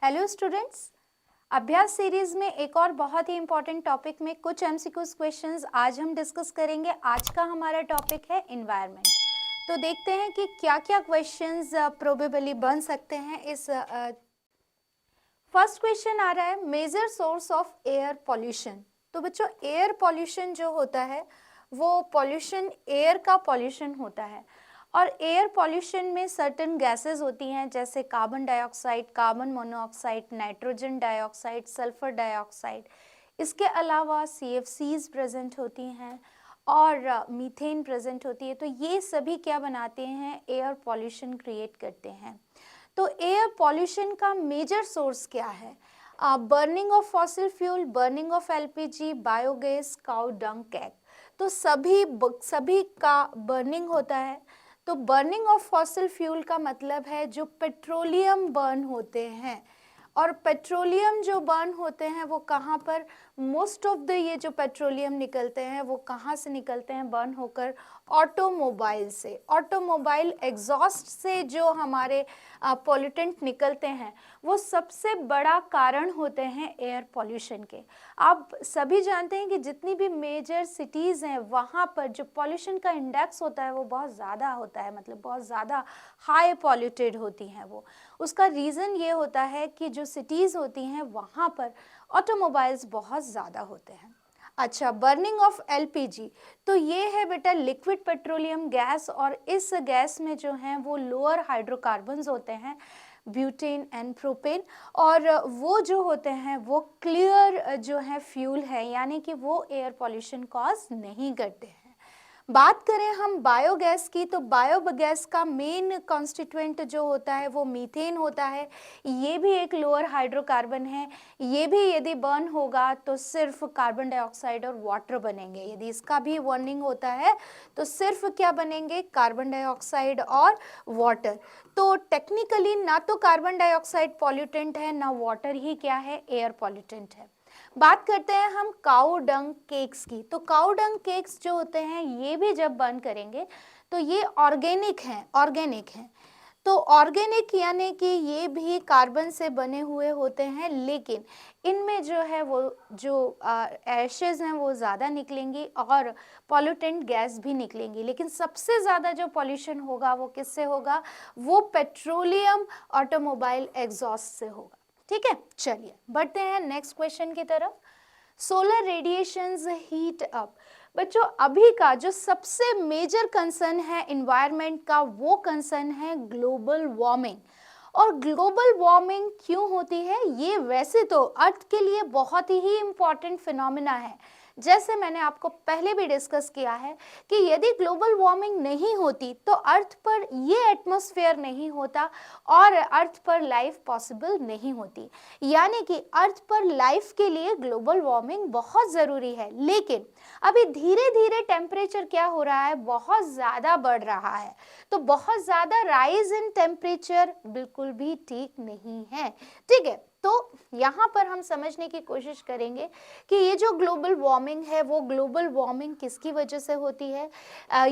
Hello students, अभ्यास series में एक और बहुत ही इंपॉर्टेंट टॉपिक में कुछ एमसीक्यूज क्वेश्चंस आज हम डिस्कस करेंगे। आज का हमारा टॉपिक है एनवायरनमेंट। तो देखते हैं कि क्या क्या क्वेश्चंस प्रोबेबली बन सकते हैं। इस फर्स्ट क्वेश्चन आ रहा है, major source of air pollution. तो बच्चों, एयर पॉल्यूशन जो होता है वो पॉल्यूशन एयर का पॉल्यूशन होता है। और एयर पॉल्यूशन में सर्टेन गैसेस होती हैं जैसे carbon dioxide, carbon monoxide, nitrogen dioxide, sulphur dioxide. इसके अलावा CFCs प्रेजेंट होती हैं और मीथेन प्रेजेंट होती है। तो ये सभी क्या बनाते हैं, एयर पॉल्यूशन क्रिएट करते हैं। तो एयर पॉल्यूशन का मेजर सोर्स क्या है? Burning of fossil fuel, burning of LPG, biogas, cow dung, cake. तो सभी का बर्निंग होता है। तो बर्निंग ऑफ फॉसिल फ्यूल का मतलब है जो पेट्रोलियम बर्न होते हैं। और पेट्रोलियम जो बर्न होते हैं वो कहाँ पर, मोस्ट ऑफ द ये जो पेट्रोलियम निकलते हैं वो कहाँ से निकलते हैं, बर्न होकर ऑटोमोबाइल से। ऑटोमोबाइल एग्जॉस्ट से जो हमारे पॉल्यूटेंट निकलते हैं वो सबसे बड़ा कारण होते हैं एयर पॉल्यूशन के। आप सभी जानते हैं कि जितनी भी मेजर सिटीज़ हैं वहाँ पर जो पॉल्यूशन का इंडेक्स होता है वो बहुत ज़्यादा होता है, मतलब बहुत ज़्यादा हाई पॉल्यूटेड होती हैं वो। उसका रीज़न ये होता है कि जो सिटीज़ होती हैं वहाँ पर ऑटोमोबाइल्स बहुत ज़्यादा होते हैं। अच्छा, बर्निंग ऑफ LPG, तो ये है बेटा लिक्विड पेट्रोलियम गैस। और इस गैस में जो है वो लोअर हाइड्रोकार्बन्स होते हैं, ब्यूटेन एंड प्रोपेन। और वो जो होते हैं वो क्लियर जो है फ्यूल है, यानी कि वो एयर पॉल्यूशन कॉज नहीं करते हैं। बात करें हम बायोगैस की, तो बायोगैस का मेन कॉन्स्टिट्यूएंट जो होता है वो मीथेन होता है। ये भी एक लोअर हाइड्रोकार्बन है। ये भी यदि बर्न होगा तो सिर्फ कार्बन डाइऑक्साइड और वाटर बनेंगे। यदि इसका भी बर्निंग होता है तो सिर्फ क्या बनेंगे, कार्बन डाइऑक्साइड और वाटर। तो टेक्निकली ना तो कार्बन डाइऑक्साइड पॉल्यूटेंट है ना वाटर ही क्या है, एयर पॉल्यूटेंट है। बात करते हैं हम काऊ डंग केक्स की। तो काऊ डंग केक्स जो होते हैं ये भी जब बर्न करेंगे तो ये ऑर्गेनिक हैं। तो ऑर्गेनिक यानी कि ये भी कार्बन से बने हुए होते हैं, लेकिन इनमें जो है वो जो एशेज हैं वो ज़्यादा निकलेंगी और पॉल्यूटेंट गैस भी निकलेंगी। लेकिन सबसे ज़्यादा जो पॉल्यूशन होगा वो किससे होगा, वो पेट्रोलियम ऑटोमोबाइल एग्जॉस्ट से होगा। ठीक है, चलिए बढ़ते हैं नेक्स्ट क्वेश्चन की तरफ। Solar radiations heat up. बच्चों, अभी का जो सबसे मेजर कंसर्न है एनवायरनमेंट का वो कंसर्न है ग्लोबल वार्मिंग। और ग्लोबल वार्मिंग क्यों होती है, ये वैसे तो अर्थ के लिए बहुत ही इंपॉर्टेंट फिनोमिना है। जैसे मैंने आपको पहले भी डिस्कस किया है कि यदि ग्लोबल वार्मिंग नहीं होती तो अर्थ पर ये एटमॉस्फेयर नहीं होता और अर्थ पर लाइफ पॉसिबल नहीं होती। यानी कि अर्थ पर लाइफ के लिए ग्लोबल वार्मिंग बहुत ज़रूरी है। लेकिन अभी धीरे धीरे टेम्परेचर क्या हो रहा है, बहुत ज़्यादा बढ़ रहा है। तो बहुत ज़्यादा राइज इन टेम्परेचर बिल्कुल भी ठीक नहीं है। ठीक है, तो यहाँ पर हम समझने की कोशिश करेंगे कि ये जो ग्लोबल वार्मिंग है वो ग्लोबल वार्मिंग किसकी वजह से होती है।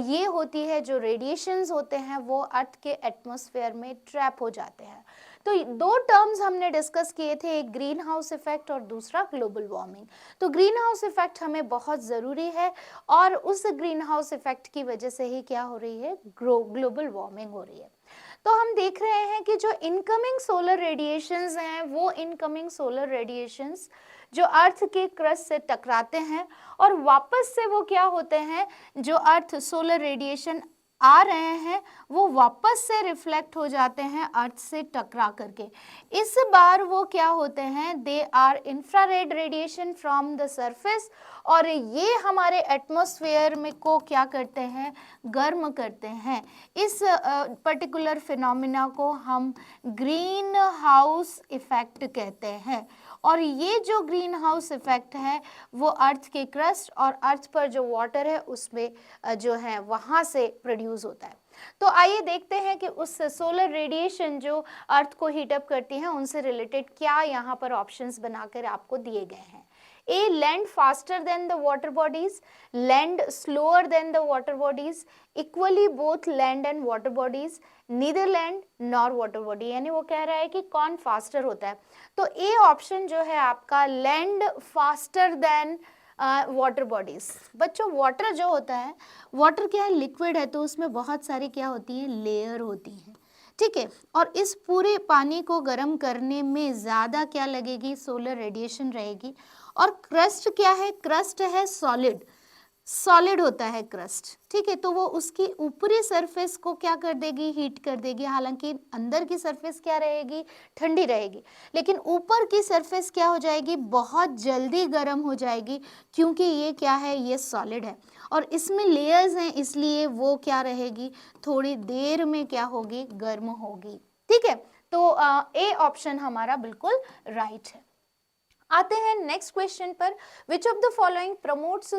ये होती है जो रेडिएशंस होते हैं वो अर्थ के एटमॉस्फेयर में ट्रैप हो जाते हैं। तो दो टर्म्स हमने डिस्कस किए थे, एक ग्रीन हाउस इफेक्ट और दूसरा ग्लोबल वार्मिंग। तो ग्रीन हाउस इफेक्ट हमें बहुत ज़रूरी है और उस ग्रीन हाउस इफेक्ट की वजह से ही क्या हो रही है, ग्लोबल वार्मिंग हो रही है। तो हम देख रहे हैं कि जो इनकमिंग सोलर रेडिएशंस हैं वो इनकमिंग सोलर रेडिएशंस जो अर्थ के क्रस्ट से टकराते हैं और वापस से वो क्या होते हैं, जो अर्थ सोलर रेडिएशन आ रहे हैं वो वापस से रिफ्लेक्ट हो जाते हैं अर्थ से टकरा करके। इस बार वो क्या होते हैं, they are infrared radiation from the surface. और ये हमारे एटमॉस्फेयर में को क्या करते हैं, गर्म करते हैं। इस पर्टिकुलर फिनोमिना को हम ग्रीन हाउस इफेक्ट कहते हैं। और ये जो ग्रीन हाउस इफेक्ट है वो अर्थ के क्रस्ट और अर्थ पर जो वाटर है उसमें जो है वहाँ से प्रोड्यूस होता है। तो आइए देखते हैं कि उस सोलर रेडिएशन जो अर्थ को हीटअप करती है उनसे रिलेटेड क्या यहाँ पर ऑप्शंस बनाकर आपको दिए गए हैं। A, land faster than the water bodies, land slower than the water bodies, equally both land and water bodies, neither land nor water body, यानी वो कह रहा है कि कौन फास्टर होता है। तो ए ऑप्शन जो है आपका, land faster than water bodies. बच्चों वाटर जो होता है, वाटर क्या है, लिक्विड है, तो उसमें बहुत सारी क्या होती है, लेयर होती है, ठीक है। और इस पूरे पानी को गर्म करने में ज़्यादा क्या लगेगी, सोलर रेडिएशन रहेगी। और क्रस्ट क्या है, क्रस्ट है सॉलिड, सॉलिड होता है क्रस्ट, ठीक है। तो वो उसकी ऊपरी सरफेस को क्या कर देगी, हीट कर देगी। हालांकि अंदर की सरफेस क्या रहेगी, ठंडी रहेगी, लेकिन ऊपर की सरफेस क्या हो जाएगी, बहुत जल्दी गर्म हो जाएगी, क्योंकि ये क्या है, ये सॉलिड है और इसमें लेयर्स हैं, इसलिए वो क्या रहेगी, थोड़ी देर में क्या होगी, गर्म होगी, ठीक है। तो ए ऑप्शन हमारा बिल्कुल राइट है। आते हैं नेक्स्ट क्वेश्चन पर, विच of the following promotes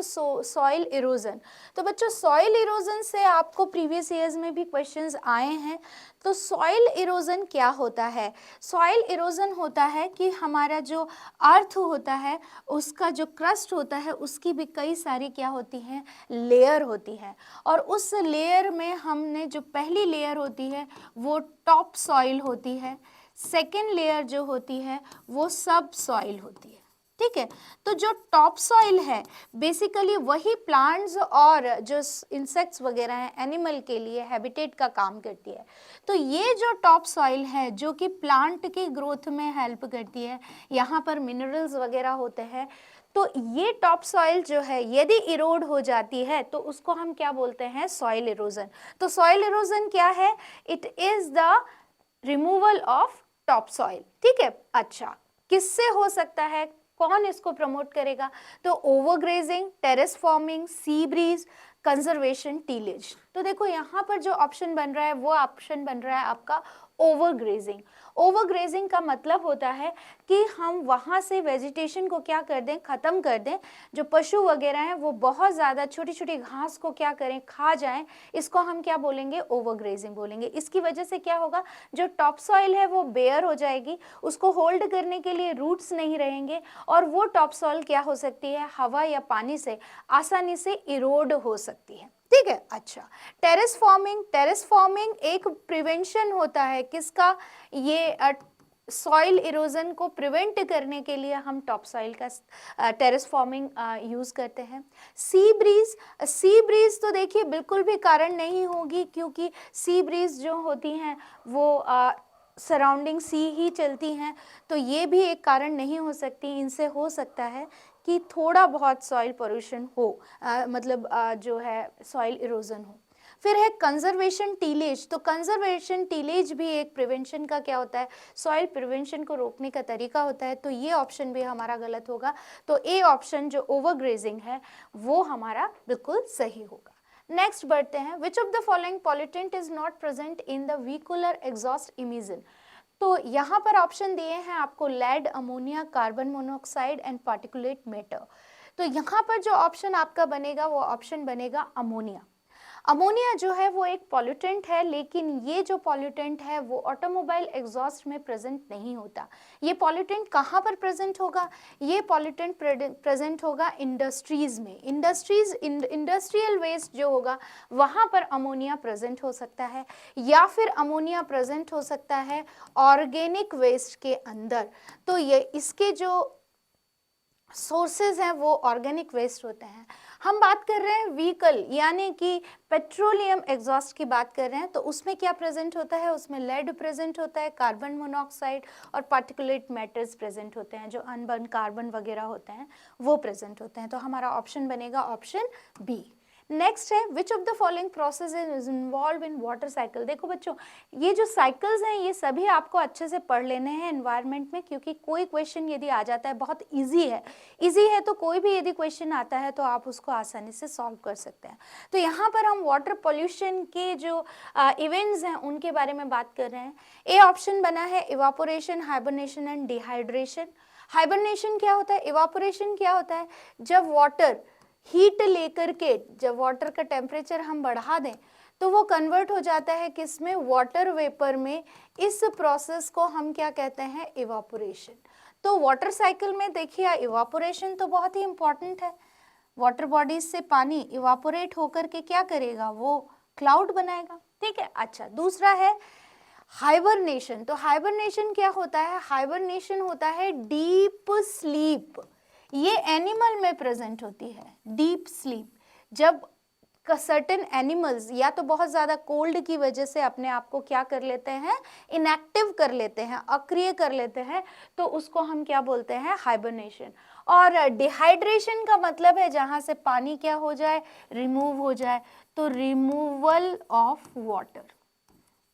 soil erosion. तो बच्चों सॉइल इरोजन से आपको प्रीवियस ईयर्स में भी क्वेश्चंस आए हैं। तो सॉइल इरोजन क्या होता है, सॉइल इरोजन होता है कि हमारा जो अर्थ होता है, उसका जो क्रस्ट होता है, उसकी भी कई सारी क्या होती हैं, लेयर होती है। और उस लेयर में हमने जो पहली लेयर होती है वो टॉप सॉइल होती है, सेकेंड लेयर जो होती है वो सब सॉइल होती है, ठीक है। तो जो टॉप सॉइल है बेसिकली वही प्लांट्स और जो इंसेक्ट्स वगैरह हैं, एनिमल के लिए हैबिटेट का काम करती है। तो ये जो टॉप सॉइल है जो कि प्लांट की ग्रोथ में हेल्प करती है, यहाँ पर मिनरल्स वगैरह होते हैं। तो ये टॉप सॉइल जो है यदि इरोड हो जाती है तो उसको हम क्या बोलते हैं, सॉइल इरोजन। तो सॉइल इरोजन क्या है, it is the removal of top soil, ठीक है। अच्छा, किससे हो सकता है, कौन इसको प्रमोट करेगा, तो overgrazing, terrace forming, sea breeze, conservation, tillage. तो देखो यहाँ पर जो ऑप्शन बन रहा है वो ऑप्शन बन रहा है आपका ओवरग्रेजिंग। ओवरग्रेजिंग का मतलब होता है कि हम वहाँ से वेजिटेशन को क्या कर दें, ख़त्म कर दें। जो पशु वगैरह हैं वो बहुत ज़्यादा छोटी छोटी घास को क्या करें, खा जाएं, इसको हम क्या बोलेंगे, ओवरग्रेजिंग बोलेंगे। इसकी वजह से क्या होगा, जो टॉप सॉइल है वो बेयर हो जाएगी, उसको होल्ड करने के लिए रूट्स नहीं रहेंगे और वो टॉप सॉइल क्या हो सकती है, हवा या पानी से आसानी से इरोड हो सकती है, ठीक है। अच्छा, टेरेस फॉर्मिंग, टेरेस फॉर्मिंग एक प्रिवेंशन होता है किसका, ये सॉइल इरोजन को प्रिवेंट करने के लिए हम टॉप सॉइल का टेरेस फॉर्मिंग यूज करते हैं। सी ब्रीज, सी ब्रीज तो देखिए बिल्कुल भी कारण नहीं होगी, क्योंकि सी ब्रीज जो होती हैं वो सराउंडिंग सी ही चलती हैं, तो ये भी एक कारण नहीं हो सकती। इनसे हो सकता है कि थोड़ा बहुत सॉइल पोल्यूशन हो, मतलब जो है सॉइल इरोजन हो। फिर है कंजर्वेशन टीलेज। तो कंजर्वेशन टीलेज भी एक प्रिवेंशन का क्या होता है, सॉइल प्रिवेंशन को रोकने का तरीका होता है। तो ये ऑप्शन भी हमारा गलत होगा। तो ए ऑप्शन जो ओवरग्रेजिंग है वो हमारा बिल्कुल सही होगा। नेक्स्ट बढ़ते हैं, which of the following pollutant is not present in the vehicular exhaust emission. तो यहाँ पर ऑप्शन दिए हैं आपको, lead, ammonia, carbon monoxide and particulate matter. तो यहाँ पर जो ऑप्शन आपका बनेगा वो ऑप्शन बनेगा अमोनिया। अमोनिया जो है वो एक पॉल्यूटेंट है, लेकिन ये जो पॉल्यूटेंट है वो ऑटोमोबाइल एग्जॉस्ट में प्रेजेंट नहीं होता। ये पॉल्यूटेंट कहाँ पर प्रेजेंट होगा, ये पॉल्यूटेंट प्रेजेंट होगा इंडस्ट्रीज में। इंडस्ट्रियल वेस्ट जो होगा वहाँ पर अमोनिया प्रेजेंट हो सकता है, या फिर अमोनिया प्रेजेंट हो सकता है ऑर्गेनिक वेस्ट के अंदर। तो ये इसके जो सोर्सेज हैं वो ऑर्गेनिक वेस्ट होते हैं। हम बात कर रहे हैं व्हीकल यानी कि पेट्रोलियम एग्जॉस्ट की बात कर रहे हैं, तो उसमें क्या प्रेजेंट होता है, उसमें लेड प्रेजेंट होता है, कार्बन मोनोऑक्साइड और पार्टिकुलेट मैटर्स प्रेजेंट होते हैं, जो अनबर्न कार्बन वगैरह होते हैं वो प्रेजेंट होते हैं। तो हमारा ऑप्शन बनेगा ऑप्शन बी। नेक्स्ट है, which of the following process is involve in water cycle. देखो बच्चों, ये जो साइकिल्स हैं ये सभी आपको अच्छे से पढ़ लेने हैं एनवायरनमेंट में, क्योंकि कोई क्वेश्चन यदि आ जाता है, बहुत इजी है तो कोई भी यदि क्वेश्चन आता है तो आप उसको आसानी से सॉल्व कर सकते हैं। तो यहाँ पर हम वाटर पोल्यूशन के जो इवेंट्स हैं उनके बारे में बात कर रहे हैं। ए ऑप्शन बना है evaporation, hibernation and dehydration. Hibernation क्या होता है, इवापोरेशन क्या होता है, जब वाटर हीट लेकर के, जब वाटर का टेम्परेचर हम बढ़ा दें तो वो कन्वर्ट हो जाता है किसमें, वाटर वेपर में। इस प्रोसेस को हम क्या कहते हैं, इवापोरेशन। तो वाटर साइकिल में देखिए इवापोरेशन तो बहुत ही इंपॉर्टेंट है। वाटर बॉडीज से पानी इवापोरेट होकर के क्या करेगा, वो क्लाउड बनाएगा, ठीक है। अच्छा, दूसरा है हाइबरनेशन। तो हाइबरनेशन क्या होता है? हाइबरनेशन होता है डीप स्लीप। ये एनिमल में प्रेजेंट होती है, डीप स्लीप। जब सर्टेन एनिमल्स या तो बहुत ज्यादा कोल्ड की वजह से अपने आप को क्या कर लेते हैं, इनएक्टिव कर लेते हैं, अक्रिय कर लेते हैं, तो उसको हम क्या बोलते हैं? हाइबरनेशन। और डिहाइड्रेशन का मतलब है जहां से पानी क्या हो जाए, रिमूव हो जाए, तो रिमूवल ऑफ वाटर।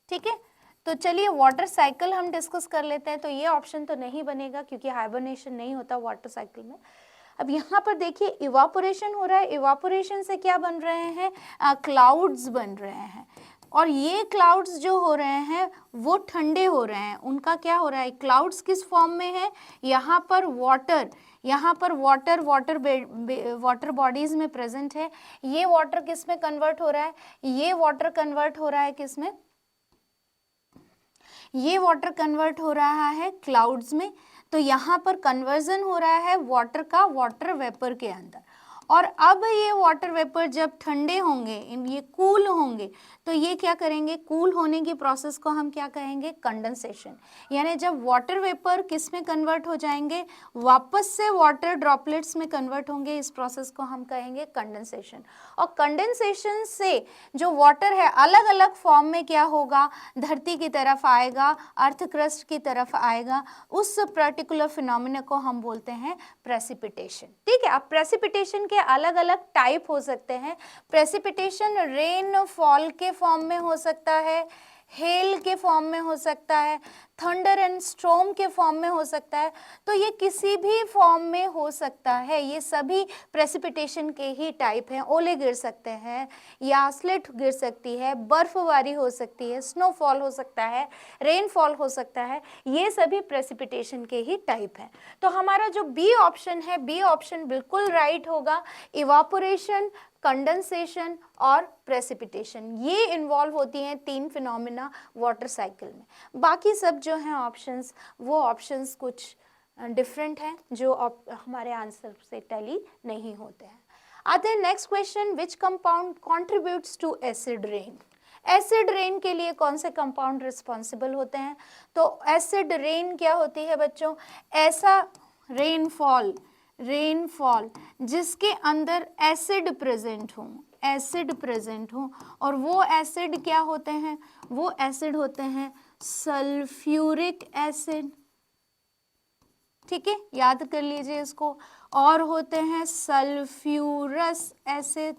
ठीक है, तो चलिए वाटर साइकिल हम डिस्कस कर लेते हैं। तो ये ऑप्शन तो नहीं बनेगा क्योंकि हाइबरनेशन नहीं होता वाटर साइकिल में। अब यहाँ पर देखिए इवापोरेशन हो रहा है। इवापोरेशन से क्या बन रहे हैं? क्लाउड्स बन रहे हैं। और ये क्लाउड्स जो हो रहे हैं वो ठंडे हो रहे हैं। उनका क्या हो रहा है? क्लाउड्स किस फॉर्म में है? यहाँ पर वाटर, यहाँ पर वाटर बॉडीज में प्रेजेंट है। ये वाटर किस में कन्वर्ट हो रहा है? ये वाटर कन्वर्ट हो रहा है किस में? ये वाटर कन्वर्ट हो रहा है क्लाउड्स में। तो यहाँ पर कन्वर्जन हो रहा है वाटर का वाटर वेपर के अंदर। और अब ये वाटर वेपर जब ठंडे होंगे, ये कूल होंगे, तो ये क्या करेंगे? कूल होने की प्रोसेस को हम क्या कहेंगे? कंडेंसेशन। यानी जब वाटर वेपर किस में कन्वर्ट हो जाएंगे? वापस से वाटर ड्रॉपलेट्स में कन्वर्ट होंगे। इस प्रोसेस को हम कहेंगे कंडेंसेशन। और कंडेंसेशन से जो वाटर है अलग अलग फॉर्म में क्या होगा? धरती की तरफ आएगा, अर्थ क्रस्ट की तरफ आएगा। उस पर्टिकुलर फिनोमिना को हम बोलते हैं प्रेसिपिटेशन। ठीक है, अब प्रेसिपिटेशन के अलग अलग टाइप हो सकते हैं। प्रेसिपिटेशन रेन फॉल के फॉर्म में हो सकता है, हेल के फॉर्म में हो सकता है, थंडर एंड स्टॉर्म के फॉर्म में हो सकता है। तो ये किसी भी फॉर्म में हो सकता है। ये सभी प्रेसिपिटेशन के ही टाइप हैं। ओले गिर सकते हैं, या स्लिट गिर सकती है, बर्फबारी हो सकती है, स्नोफॉल हो सकता है, रेनफॉल हो सकता है। ये सभी प्रेसिपिटेशन के ही टाइप हैं। तो हमारा जो बी ऑप्शन है, बी ऑप्शन बिल्कुल राइट होगा। इवापोरेशन, कंडेंसेशन और प्रेसिपिटेशन, ये इन्वॉल्व होती हैं तीन फिनोमिना वाटर साइकिल में। बाकी सब जो हैं ऑप्शंस, वो ऑप्शंस कुछ डिफरेंट हैं जो हमारे आंसर से टैली नहीं होते हैं। आते हैं next question, which compound contributes to acid rain. Acid rain के लिए कौन से कंपाउंड रिस्पॉन्सिबल होते हैं? तो एसिड रेन क्या होती है बच्चों? ऐसा रेनफॉल जिसके अंदर एसिड प्रेजेंट हो, एसिड प्रेजेंट हो। और वो एसिड क्या होते हैं? वो एसिड होते हैं सल्फ्यूरिक एसिड। ठीक है, याद कर लीजिए इसको। और होते हैं सल्फ्यूरस एसिड।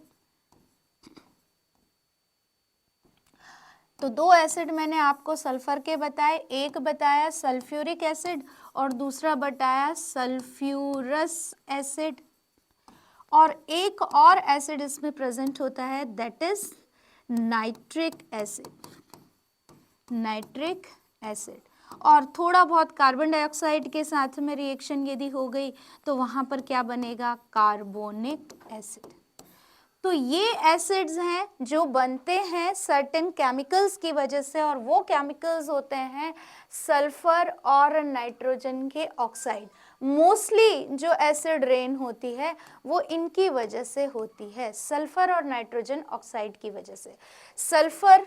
तो दो एसिड मैंने आपको सल्फर के बताए, एक बताया सल्फ्यूरिक एसिड और दूसरा बताया सल्फ्यूरस एसिड। और एक और एसिड इसमें प्रेजेंट होता है, that is nitric acid, nitric acid. और थोड़ा बहुत कार्बन डाइऑक्साइड के साथ में रिएक्शन यदि हो गई तो वहां पर क्या बनेगा? Carbonic acid. तो ये एसिड्स हैं जो बनते हैं सर्टेन केमिकल्स की वजह से, और वो केमिकल्स होते हैं सल्फर और नाइट्रोजन के ऑक्साइड। मोस्टली जो एसिड रेन होती है वो इनकी वजह से होती है, सल्फर और नाइट्रोजन ऑक्साइड की वजह से। सल्फर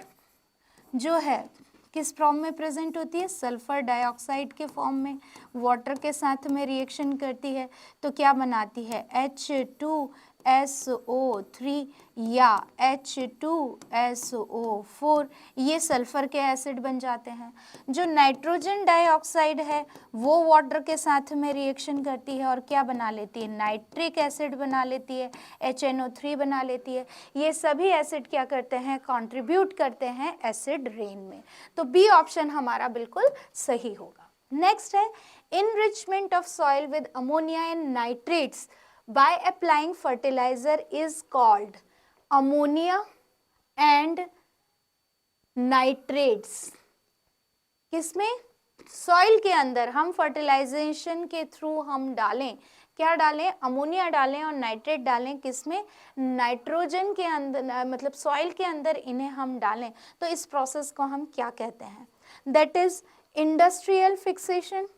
जो है किस फॉर्म में प्रेजेंट होती है? सल्फर डाइऑक्साइड के फॉर्म में, वाटर के साथ में रिएक्शन करती है तो क्या बनाती है? H2SO3 या H2SO4, ये सल्फर के एसिड बन जाते हैं। जो नाइट्रोजन डाइऑक्साइड है वो वाटर के साथ में रिएक्शन करती है और क्या बना लेती है? नाइट्रिक एसिड बना लेती है, HNO3 बना लेती है। ये सभी एसिड क्या करते हैं? कंट्रीब्यूट करते हैं एसिड रेन में। तो बी ऑप्शन हमारा बिल्कुल सही होगा। नेक्स्ट है, enrichment of soil with ammonia and nitrates by applying fertilizer is called ammonia and nitrates। किसमें? सॉइल के अंदर हम फर्टिलाइजेशन के थ्रू हम डालें, क्या डालें? अमोनिया डालें और नाइट्रेट डालें। किसमें? नाइट्रोजन के अंदर, मतलब सॉइल के अंदर इन्हें हम डालें तो इस प्रोसेस को हम क्या कहते हैं? That is industrial fixation,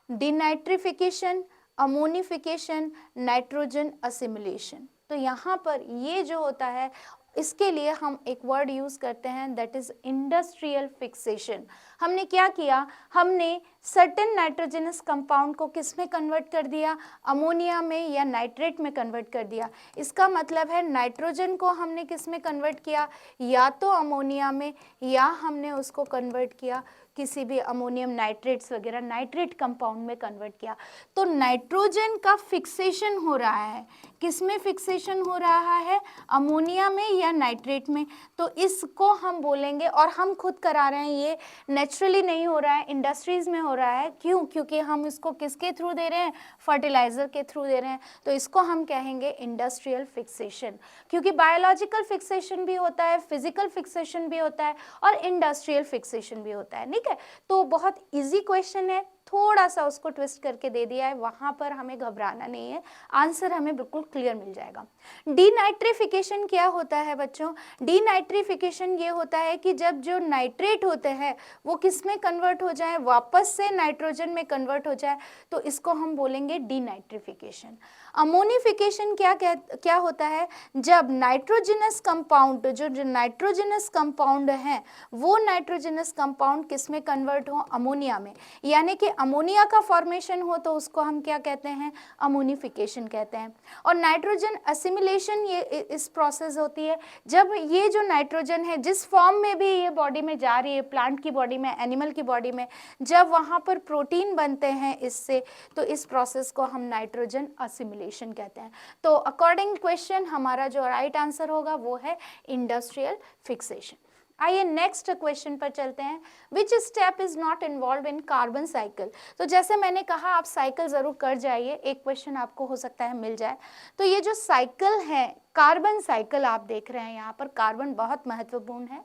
denitrification, ammonification, nitrogen assimilation. तो यहाँ पर ये जो होता है इसके लिए हम एक वर्ड यूज करते हैं, दैट इज इंडस्ट्रियल फिक्सेशन। हमने क्या किया, हमने सर्टेन नाइट्रोजनस कंपाउंड को किस में कन्वर्ट कर दिया, अमोनिया में या नाइट्रेट में कन्वर्ट कर दिया। इसका मतलब है नाइट्रोजन को हमने किस में कन्वर्ट किया, या तो अमोनिया में, या हमने उसको कन्वर्ट किया किसी भी अमोनियम नाइट्रेट्स वगैरह नाइट्रेट कंपाउंड में कन्वर्ट किया। तो नाइट्रोजन का फिक्सेशन हो रहा है, किस में फिक्सेशन हो रहा है, अमोनिया में या नाइट्रेट में। तो इसको हम बोलेंगे, और हम खुद करा रहे हैं, ये नेचुरली नहीं हो रहा है, इंडस्ट्रीज में हो रहा है। क्यों? क्योंकि हम इसको किसके थ्रू दे रहे हैं, फर्टिलाइजर के थ्रू दे रहे हैं। तो इसको हम कहेंगे इंडस्ट्रियल फिक्सेशन, क्योंकि बायोलॉजिकल फिक्सेशन भी होता है, फिजिकल फिक्सेशन भी होता है, और इंडस्ट्रियल फिक्सेशन भी होता है। ठीक है, तो बहुत इजी क्वेश्चन है, थोड़ा सा उसको ट्विस्ट करके दे दिया है, वहां पर हमें घबराना नहीं है, आंसर हमें बिल्कुल क्लियर मिल जाएगा। डीनाइट्रिफिकेशन क्या होता है बच्चों? डीनाइट्रिफिकेशन ये होता है कि जब जो नाइट्रेट होते हैं वो किस में कन्वर्ट हो जाए, वापस से नाइट्रोजन में कन्वर्ट हो जाए, तो इसको हम बोलेंगे डीनाइट्रिफिकेशन। अमोनिफिकेशन क्या होता है, जब नाइट्रोजनस कंपाउंड, जो नाइट्रोजनस कंपाउंड है वो नाइट्रोजनस कंपाउंड किस में कन्वर्ट हो, अमोनिया में, यानी कि अमोनिया का फॉर्मेशन हो, तो उसको हम क्या कहते हैं, अमोनिफिकेशन कहते हैं। और नाइट्रोजन असिमिलेशन ये इस प्रोसेस होती है, जब ये जो नाइट्रोजन है जिस फॉर्म में भी ये बॉडी में जा रही है, प्लांट की बॉडी में, एनिमल की बॉडी में, जब वहाँ पर प्रोटीन बनते हैं इससे, तो इस प्रोसेस को हम नाइट्रोजन असिमिलेशन कहते हैं। तो अकॉर्डिंग क्वेश्चन हमारा जो राइट आंसर होगा वो है इंडस्ट्रियल फिक्सेशन। आइए नेक्स्ट क्वेश्चन पर चलते हैं। Which step is not involve in carbon cycle? तो जैसे मैंने कहा आप साइकिल जरूर कर जाइए, एक क्वेश्चन आपको हो सकता है मिल जाए। तो ये जो साइकिल है, कार्बन साइकिल आप देख रहे हैं यहाँ पर, कार्बन बहुत महत्वपूर्ण है।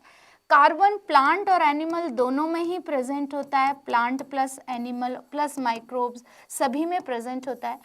कार्बन प्लांट और एनिमल दोनों में ही प्रेजेंट होता है, plant plus animal plus microbes सभी में प्रेजेंट होता है,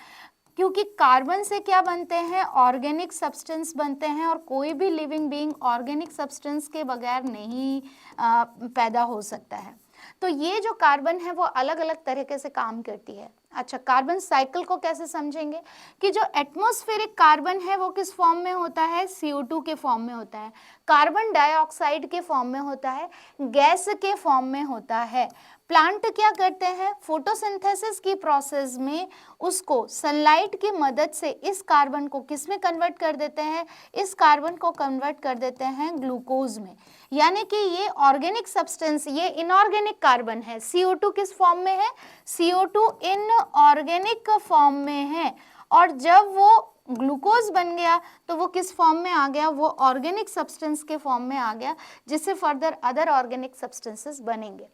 क्योंकि कार्बन से क्या बनते हैं, ऑर्गेनिक सब्सटेंस बनते हैं, और कोई भी लिविंग बीइंग ऑर्गेनिक सब्सटेंस के बगैर नहीं पैदा हो सकता है। तो ये जो कार्बन है वो अलग अलग तरीके से काम करती है। अच्छा, कार्बन साइकिल को कैसे समझेंगे, कि जो एटमॉस्फेरिक कार्बन है वो किस फॉर्म में होता है, CO2 के फॉर्म में होता है, कार्बन डाइऑक्साइड के फॉर्म में होता है, गैस के फॉर्म में होता है। प्लांट क्या करते हैं, फोटोसिंथेसिस की प्रोसेस में उसको सनलाइट की मदद से इस कार्बन को किस में कन्वर्ट कर देते हैं, इस कार्बन को कन्वर्ट कर देते हैं ग्लूकोज में। यानी कि ये ऑर्गेनिक सब्सटेंस, ये इनऑर्गेनिक कार्बन है, CO2 किस फॉर्म में है, CO2 इन ऑर्गेनिक फॉर्म में है, और जब वो ग्लूकोज बन गया तो वो किस फॉर्म में आ गया, वो ऑर्गेनिक सब्सटेंस के फॉर्म में आ गया, जिससे फर्दर अदर ऑर्गेनिक सब्सटेंसेस बनेंगे।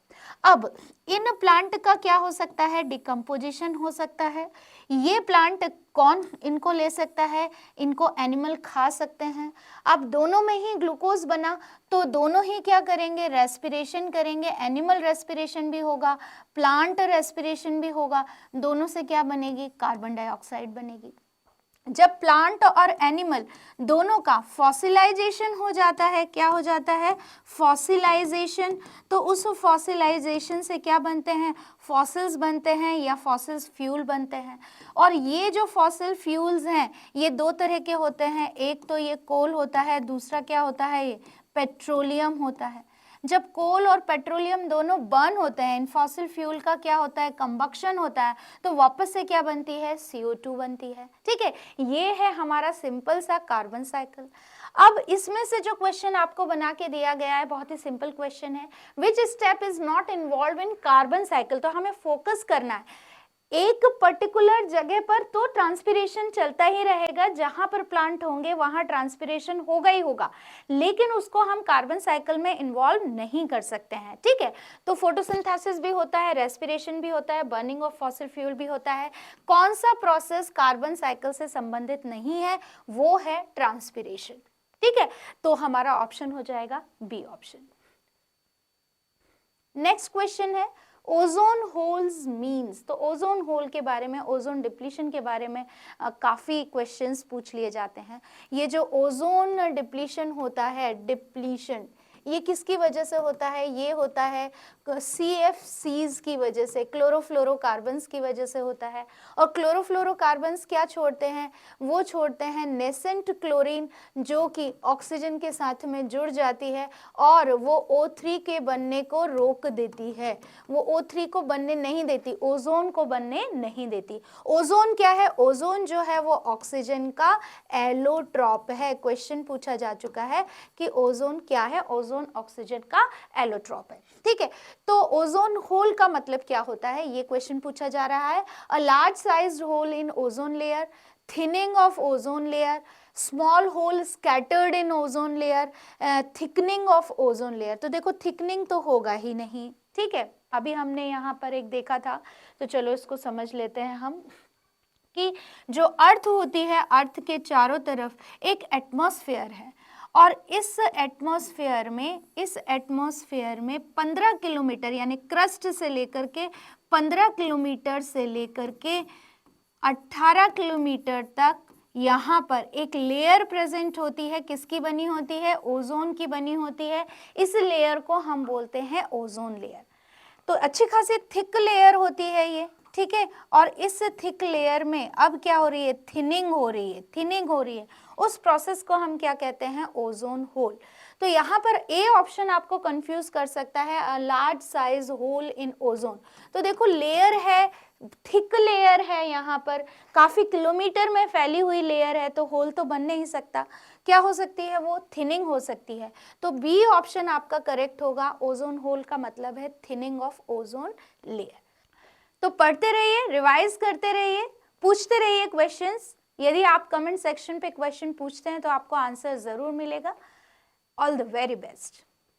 अब इन प्लांट का क्या हो सकता है, डिकम्पोजिशन हो सकता है। ये प्लांट कौन इनको ले सकता है, इनको एनिमल खा सकते हैं। अब दोनों में ही ग्लूकोज बना तो दोनों ही क्या करेंगे, रेस्पिरेशन करेंगे, एनिमल रेस्पिरेशन भी होगा, प्लांट रेस्पिरेशन भी होगा, दोनों से क्या बनेगी, कार्बन डाइऑक्साइड बनेगी। जब प्लांट और एनिमल दोनों का फॉसिलाइजेशन हो जाता है, क्या हो जाता है, फॉसिलाइजेशन, तो उस फॉसिलाइजेशन से क्या बनते हैं, फॉसिल्स बनते हैं या फॉसिल्स फ्यूल बनते हैं। और ये जो फॉसिल फ्यूल्स हैं ये दो तरह के होते हैं, एक तो ये कोल होता है, दूसरा क्या होता है, ये पेट्रोलियम होता है। जब कोल और पेट्रोलियम दोनों बर्न होते हैं, इन फॉसिल फ्यूल का क्या होता है, कंबक्शन होता है, तो वापस से क्या बनती है, CO2 बनती है। ठीक है, ये है हमारा सिंपल सा कार्बन साइकिल। अब इसमें से जो क्वेश्चन आपको बना के दिया गया है बहुत ही सिंपल क्वेश्चन है, which step is not involve in carbon cycle. तो हमें फोकस करना है एक पर्टिकुलर जगह पर, तो ट्रांसपिरेशन चलता ही रहेगा, जहां पर प्लांट होंगे वहां ट्रांसपिरेशन होगा ही होगा, लेकिन उसको हम कार्बन साइकिल में इन्वॉल्व नहीं कर सकते हैं। ठीक है, तो फोटोसिंथेसिस भी होता है, रेस्पिरेशन भी होता है, बर्निंग ऑफ फॉसिल फ्यूल भी होता है। कौन सा प्रोसेस कार्बन साइकिल से संबंधित नहीं है, वो है ट्रांसपिरेशन। ठीक है, तो हमारा ऑप्शन हो जाएगा बी ऑप्शन। नेक्स्ट क्वेश्चन है ओजोन होल्स मीन्स। तो ओजोन होल के बारे में, ओजोन डिप्लीशन के बारे में काफ़ी क्वेश्चंस पूछ लिए जाते हैं। ये जो ओजोन डिप्लीशन होता है, डिप्लीशन, ये किसकी वजह से होता है? ये होता है CFCs की वजह से, क्लोरोफ्लोरोकार्बन्स की वजह से होता है। और क्लोरोफ्लोरोकार्बन्स क्या छोड़ते हैं? वो छोड़ते हैं नेसेंट क्लोरीन, जो कि ऑक्सीजन के साथ में जुड़ जाती है और वो O3 के बनने को रोक देती है। वो O3 को बनने नहीं देती, ओजोन को बनने नहीं देती। ओजोन क्या है? ओजोन जो है वो ऑक्सीजन का एलोट्रॉप है। क्वेश्चन पूछा जा चुका है कि ओजोन क्या है? ओजोन ऑक्सीजन का एलोट्रॉप है। ठीक है, तो ओजोन होल का मतलब क्या होता है, ये क्वेश्चन पूछा जा रहा है। A large sized hole in ozone layer, thinning of ozone layer, small hole scattered in ozone layer, thickening of ozone layer. तो देखो थिकनिंग तो होगा ही नहीं, ठीक है, अभी हमने यहाँ पर एक देखा था, तो चलो इसको समझ लेते हैं हम कि जो अर्थ होती है, अर्थ के चारों तरफ एक एटमॉस्फेयर है और इस एटमॉस्फेयर में 15 किलोमीटर यानी क्रस्ट से लेकर के 15 किलोमीटर से लेकर के 18 किलोमीटर तक यहाँ पर एक लेयर प्रेजेंट होती है। किसकी बनी होती है? ओजोन की बनी होती है। इस लेयर को हम बोलते हैं ओजोन लेयर। तो अच्छी खासी थिक लेयर होती है ये, ठीक है। और इस थिक लेयर में अब क्या हो रही है? थिनिंग हो रही है। उस प्रोसेस को हम क्या कहते हैं? Ozone hole. तो यहाँ पर ए ऑप्शन आपको कंफ्यूज कर सकता है, a large size hole in ozone. तो देखो लेयर है, थिक लेयर है, यहाँ पर काफी किलोमीटर में फैली हुई लेयर है, तो होल तो बन नहीं सकता। क्या हो सकती है? वो थिनिंग हो सकती है। तो बी ऑप्शन आपका करेक्ट होगा। ओजोन होल का मतलब है थिनिंग ऑफ ओजोन लेयर। तो पढ़ते रहिए, रिवाइज करते रहिए, पूछते रहिए क्वेश्चंस। यदि आप कमेंट सेक्शन पे क्वेश्चन पूछते हैं तो आपको आंसर जरूर मिलेगा। All the very best.